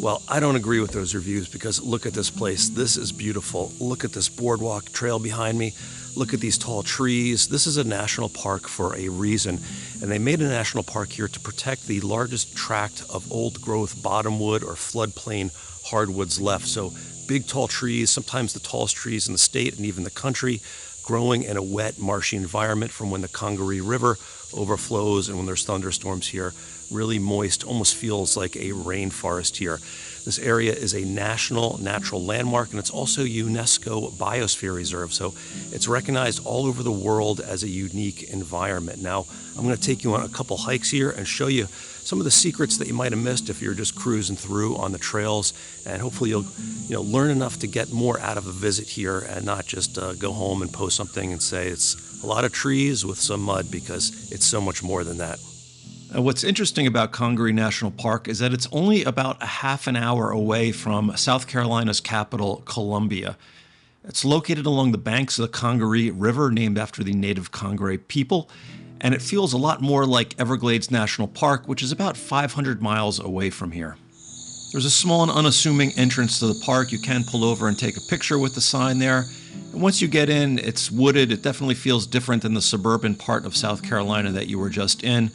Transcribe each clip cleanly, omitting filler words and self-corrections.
Well, I don't agree with those reviews because look at this place. This is beautiful. Look at this boardwalk trail behind me. Look at these tall trees. This is a national park for a reason. And they made a national park here to protect the largest tract of old growth bottomwood or floodplain hardwoods left. So big tall trees, sometimes the tallest trees in the state and even the country, growing in a wet, marshy environment from when the Congaree River overflows and when there's thunderstorms here. Really moist, almost feels like a rainforest here. This area is a national natural landmark, and it's also UNESCO Biosphere Reserve, so it's recognized all over the world as a unique environment. Now, I'm going to take you on a couple hikes here and show you some of the secrets that you might have missed if you're just cruising through on the trails, and hopefully you'll learn enough to get more out of a visit here and not just go home and post something and say it's a lot of trees with some mud, because it's so much more than that. What's interesting about Congaree National Park is that it's only about a half an hour away from South Carolina's capital, Columbia. It's located along the banks of the Congaree River, named after the native Congaree people, and it feels a lot more like Everglades National Park, which is about 500 miles away from here. There's a small and unassuming entrance to the park. You can pull over and take a picture with the sign there. And once you get in, it's wooded. It definitely feels different than the suburban part of South Carolina that you were just in.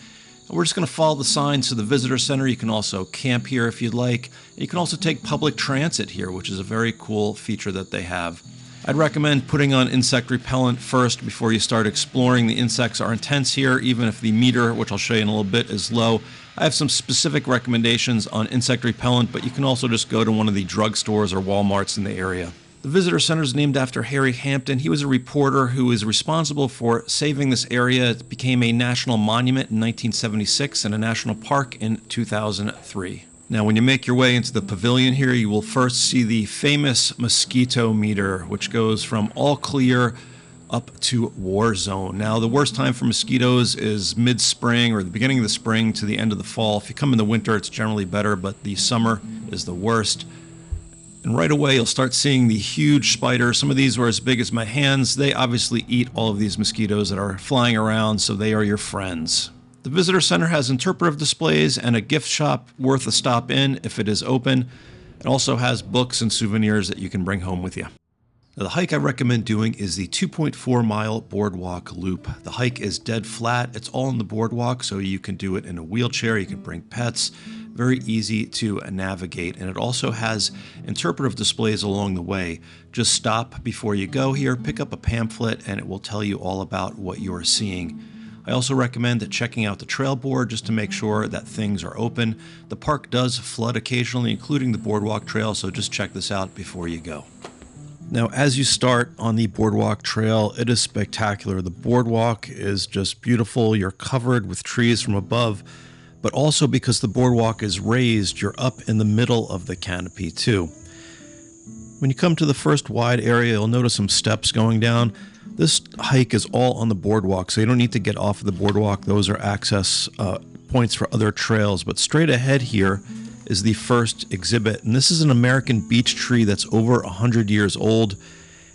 We're just going to follow the signs to the visitor center. You can also camp here if you'd like. You can also take public transit here, which is a very cool feature that they have. I'd recommend putting on insect repellent first before you start exploring. The insects are intense here, even if the meter, which I'll show you in a little bit, is low. I have some specific recommendations on insect repellent, but you can also just go to one of the drugstores or Walmarts in the area. The visitor center is named after Harry Hampton. He was a reporter who is responsible for saving this area. It became a national monument in 1976 and a national park in 2003. Now, when you make your way into the pavilion here, you will first see the famous mosquito meter, which goes from all clear up to war zone. Now, the worst time for mosquitoes is mid-spring or the beginning of the spring to the end of the fall. If you come in the winter, it's generally better, but the summer is the worst. And right away, you'll start seeing the huge spiders. Some of these were as big as my hands. They obviously eat all of these mosquitoes that are flying around, so they are your friends. The visitor center has interpretive displays and a gift shop worth a stop in if it is open. It also has books and souvenirs that you can bring home with you. Now, the hike I recommend doing is the 2.4-mile Boardwalk Loop. The hike is dead flat. It's all on the boardwalk, so you can do it in a wheelchair. You can bring pets. Very easy to navigate, and it also has interpretive displays along the way. Just stop before you go here, pick up a pamphlet, and it will tell you all about what you're seeing. I also recommend checking out the trail board just to make sure that things are open. The park does flood occasionally, including the boardwalk trail, so just check this out before you go. Now, as you start on the boardwalk trail, it is spectacular. The boardwalk is just beautiful. You're covered with trees from above, but also because the boardwalk is raised, you're up in the middle of the canopy too. When you come to the first wide area, you'll notice some steps going down. This hike is all on the boardwalk, so you don't need to get off of the boardwalk. Those are access points for other trails, but straight ahead here is the first exhibit, and this is an American beech tree that's over 100 years old.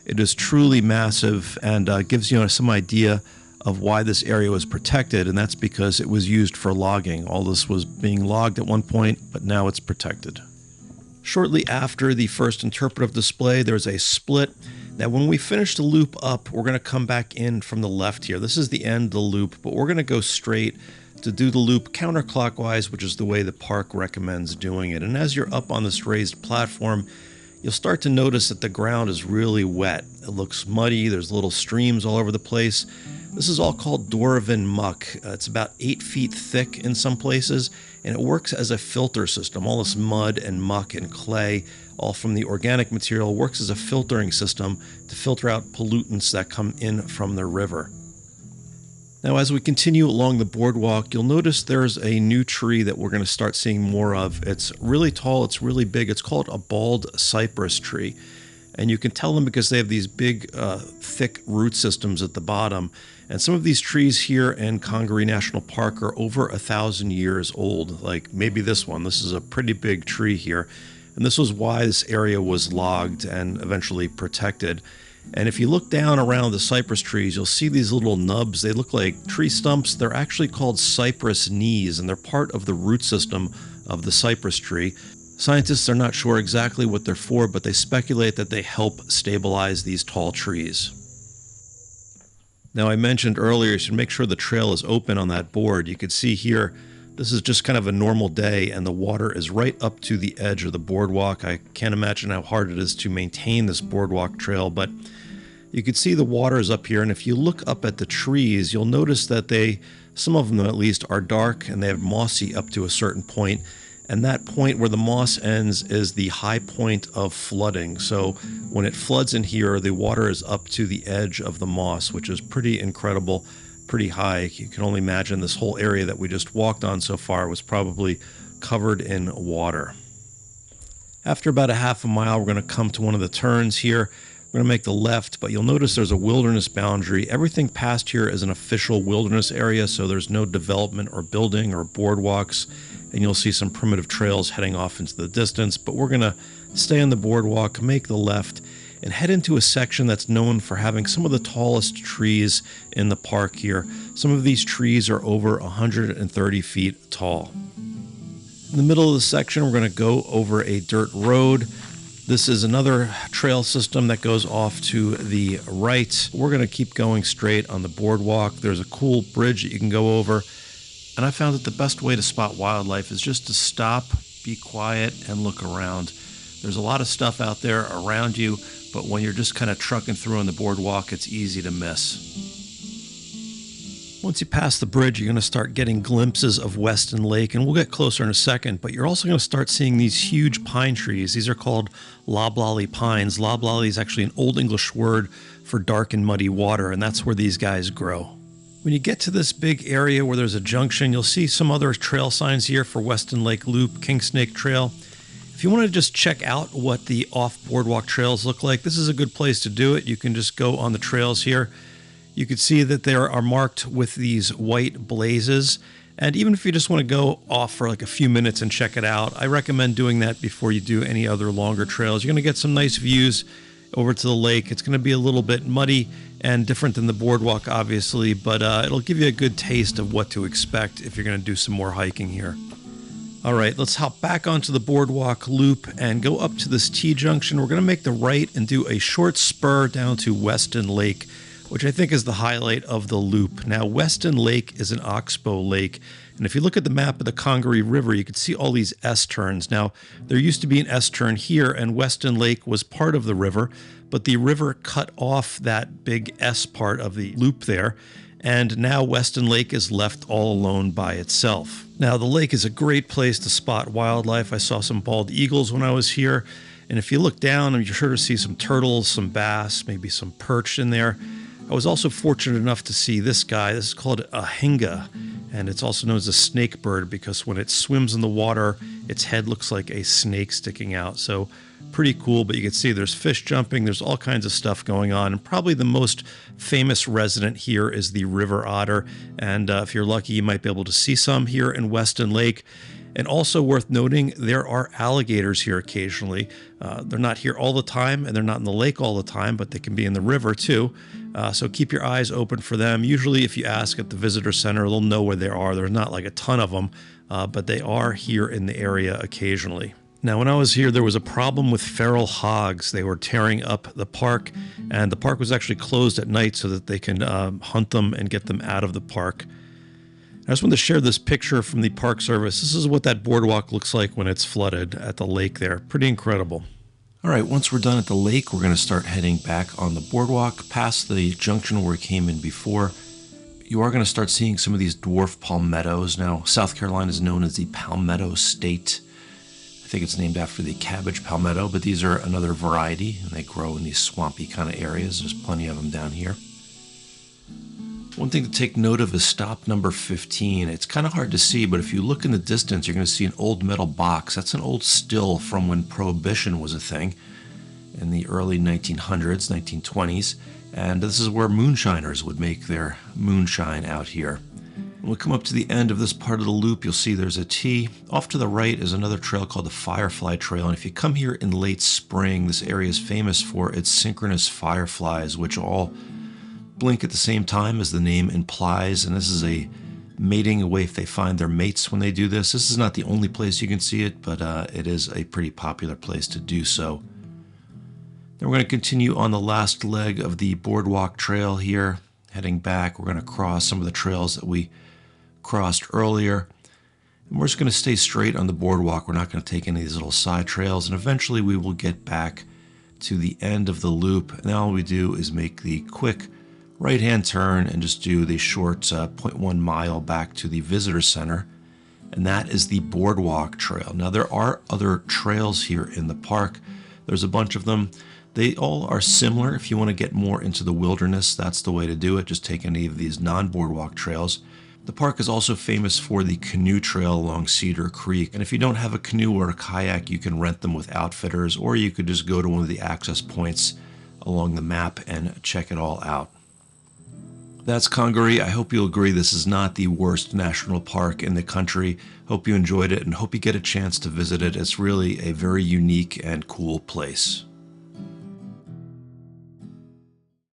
It is truly massive and gives you some idea of why this area was protected, and that's because it was used for logging. All this was being logged at one point, but now it's protected. Shortly after the first interpretive display, there's a split. Now, when we finish the loop up, we're going to come back in from the left here. This is the end of the loop, but we're going to go straight to do the loop counterclockwise, which is the way the park recommends doing it. And as you're up on this raised platform, you'll start to notice that the ground is really wet. It looks muddy. There's little streams all over the place. This is all called Doravan muck. It's about 8 feet thick in some places, and it works as a filter system. All this mud and muck and clay, all from the organic material, works as a filtering system to filter out pollutants that come in from the river. Now, as we continue along the boardwalk, you'll notice there's a new tree that we're going to start seeing more of. It's really tall, it's really big. It's called a bald cypress tree. And you can tell them because they have these big, thick root systems at the bottom. And some of these trees here in Congaree National Park are over 1,000 years old, like maybe this one. This is a pretty big tree here. And this was why this area was logged and eventually protected. And if you look down around the cypress trees, you'll see these little nubs. They look like tree stumps. They're actually called cypress knees, and they're part of the root system of the cypress tree. Scientists are not sure exactly what they're for, but they speculate that they help stabilize these tall trees. Now, I mentioned earlier you should make sure the trail is open on that board. You can see here, this is just kind of a normal day, and the water is right up to the edge of the boardwalk. I can't imagine how hard it is to maintain this boardwalk trail, but you can see the water is up here, and if you look up at the trees, you'll notice that some of them at least, are dark, and they have mossy up to a certain point. And that point where the moss ends is the high point of flooding. So when it floods in here, the water is up to the edge of the moss, which is pretty incredible, pretty high. You can only imagine this whole area that we just walked on so far was probably covered in water. After about a half a mile, we're going to come to one of the turns here. We're going to make the left, but you'll notice there's a wilderness boundary. Everything past here is an official wilderness area, so there's no development or building or boardwalks. And you'll see some primitive trails heading off into the distance, but we're going to stay on the boardwalk, make the left, and head into a section that's known for having some of the tallest trees in the park here. Some of these trees are over 130 feet tall. In the middle of the section, we're going to go over a dirt road. This is another trail system that goes off to the right. We're going to keep going straight on the boardwalk. There's a cool bridge that you can go over. And I found that the best way to spot wildlife is just to stop, be quiet, and look around. There's a lot of stuff out there around you, but when you're just kind of trucking through on the boardwalk, it's easy to miss. Once you pass the bridge, you're going to start getting glimpses of Weston Lake, and we'll get closer in a second, but you're also going to start seeing these huge pine trees. These are called loblolly pines. Loblolly is actually an Old English word for dark and muddy water, and that's where these guys grow. When you get to this big area where there's a junction, you'll see some other trail signs here for Weston Lake Loop, King Snake Trail. If you want to just check out what the off-boardwalk trails look like, this is a good place to do it. You can just go on the trails here. You can see that they are marked with these white blazes. And even if you just want to go off for like a few minutes and check it out, I recommend doing that before you do any other longer trails. You're going to get some nice views over to the lake. It's going to be a little bit muddy and different than the boardwalk, obviously, but it'll give you a good taste of what to expect if you're going to do some more hiking here. All right, let's hop back onto the boardwalk loop and go up to this T-junction. We're going to make the right and do a short spur down to Weston Lake, which I think is the highlight of the loop. Now, Weston Lake is an oxbow lake, and if you look at the map of the Congaree River, you can see all these S-turns. Now, there used to be an S-turn here, and Weston Lake was part of the river, but the river cut off that big S part of the loop there, and now Weston Lake is left all alone by itself. Now, the lake is a great place to spot wildlife. I saw some bald eagles when I was here, and if you look down, you're sure to see some turtles, some bass, maybe some perch in there. I was also fortunate enough to see this guy. This is called a hinga, and it's also known as a snake bird because when it swims in the water, its head looks like a snake sticking out. So pretty cool, but you can see there's fish jumping, there's all kinds of stuff going on, and probably the most famous resident here is the river otter, and if you're lucky, you might be able to see some here in Weston Lake. And also worth noting, there are alligators here occasionally. They're not here all the time, and they're not in the lake all the time, but they can be in the river too. So keep your eyes open for them. Usually if you ask at the visitor center, they'll know where they are. There's not like a ton of them, but they are here in the area occasionally. Now, when I was here, there was a problem with feral hogs. They were tearing up the park, and the park was actually closed at night so that they can hunt them and get them out of the park. I just wanted to share this picture from the Park Service. This is what that boardwalk looks like when it's flooded at the lake there. Pretty incredible. All right, once we're done at the lake, we're going to start heading back on the boardwalk past the junction where we came in before. You are going to start seeing some of these dwarf palmettos. Now, South Carolina is known as the palmetto state. I think it's named after the cabbage palmetto, but these are another variety, and they grow in these swampy kind of areas. There's plenty of them down here. One thing to take note of is stop number 15. It's kind of hard to see, but if you look in the distance, you're going to see an old metal box. That's an old still from when Prohibition was a thing in the early 1900s, 1920s. And this is where moonshiners would make their moonshine out here. When we come up to the end of this part of the loop, you'll see there's a T. Off to the right is another trail called the Firefly Trail. And if you come here in late spring, this area is famous for its synchronous fireflies, which all blink at the same time as the name implies, and this is a mating away if they find their mates when they do this. This is not the only place you can see it, but it is a pretty popular place to do so. Then we're going to continue on the last leg of the boardwalk trail here. Heading back, we're going to cross some of the trails that we crossed earlier. And we're just going to stay straight on the boardwalk. We're not going to take any of these little side trails. And eventually we will get back to the end of the loop. And all we do is make the quick right-hand turn and just do the short 0.1 mile back to the visitor center. And that is the boardwalk trail. Now there are other trails here in the park. There's a bunch of them. They all are similar. If you want to get more into the wilderness, that's the way to do it. Just take any of these non-boardwalk trails. The park is also famous for the canoe trail along Cedar Creek. And if you don't have a canoe or a kayak, you can rent them with outfitters, or you could just go to one of the access points along the map and check it all out. That's Congaree. I hope you'll agree this is not the worst national park in the country. Hope you enjoyed it and hope you get a chance to visit it. It's really a very unique and cool place.